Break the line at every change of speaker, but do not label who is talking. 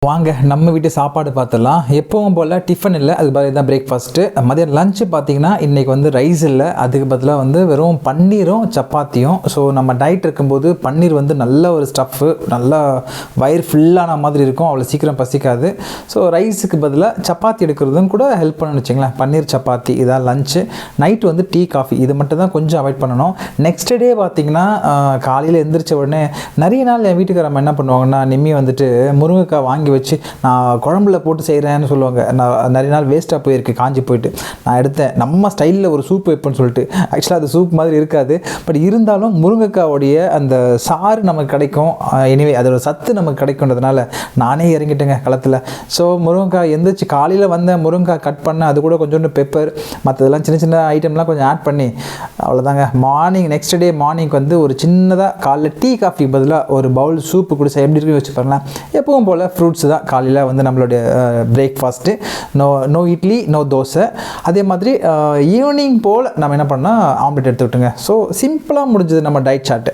வாங்க நம்ம வீட்டு சாப்பாடு பார்த்துடலாம். எப்பவும் போல் டிஃபன் இல்லை, அதுக்கு பதிலாக தான் பிரேக்ஃபாஸ்ட்டு. மதியம் லஞ்சு பார்த்திங்கன்னா இன்றைக்கி வந்து ரைஸ் இல்லை, அதுக்கு பதிலாக வந்து வெறும் பன்னீரும் சப்பாத்தியும். ஸோ நம்ம டயட் இருக்கும்போது பன்னீர் வந்து நல்ல ஒரு ஸ்டஃப்பு, நல்லா வயிறு ஃபுல்லான மாதிரி இருக்கும், அவ்வளோ சீக்கிரம் பசிக்காது. ஸோ ரைஸுக்கு பதிலாக சப்பாத்தி எடுக்கிறதும் கூட ஹெல்ப் பண்ணணும்னு வச்சிங்களேன். பன்னீர் சப்பாத்தி இதான் லஞ்சு. நைட்டு வந்து டீ காஃபி இது மட்டும் தான் கொஞ்சம் அவாய்ட் பண்ணணும். நெக்ஸ்ட் டே பார்த்திங்கன்னா காலையில் எழுந்திரிச்ச உடனே நிறைய நாள் என் வீட்டுக்காரம்மா என்ன பண்ணுவாங்கன்னா, நிம்மி வந்துட்டு முருங்கைக்காய் வாங்கி வச்சு நான் குழம்புல போட்டு செய்கிறேன்னு சொல்லுவாங்க. நான் நிறைய நாள் வேஸ்ட்டாக போயிருக்கு, காஞ்சி போயிட்டு. நான் எடுத்தேன் நம்ம ஸ்டைலில் ஒரு சூப் வைப்பேன்னு சொல்லிட்டு. ஆக்சுவலாக அது சூப் மாதிரி இருக்காது, பட் இருந்தாலும் முருங்கைக்காவுடைய அந்த சாறு நமக்கு கிடைக்கும். எனிவே அதோட சத்து நமக்கு கிடைக்குன்றதுனால நானே இறங்கிட்டேங்க களத்தில். ஸோ முருங்கைக்காய் எந்திரிச்சு காலையில் வந்தேன், முருங்கைக்காய் கட் பண்ணேன், அது கூட கொஞ்சோண்டு பெப்பர் மற்றதெல்லாம் சின்ன சின்ன ஐட்டம்லாம் கொஞ்சம் ஆட் பண்ணி அவ்வளோதாங்க. நெக்ஸ்ட் டே மார்னிங் வந்து ஒரு சின்னதாக காலையில் டீ காஃபி பதிலாக ஒரு பவுல் சூப்பு குடிச்சா எப்படி இருக்குன்னு வச்சு பாருங்களேன். எப்பவும் போல் ஃப்ரூட்ஸ் தான் காலையில் வந்து நம்மளுடைய breakfast. No idli, no dosa. அதே மாதிரி ஈவினிங் போல் நம்ம என்ன பண்ணால் ஆம்லெட் எடுத்துக்கிட்டோங்க. ஸோ சிம்பிளாக முடிஞ்சது நம்ம டயட் சார்ட்டு.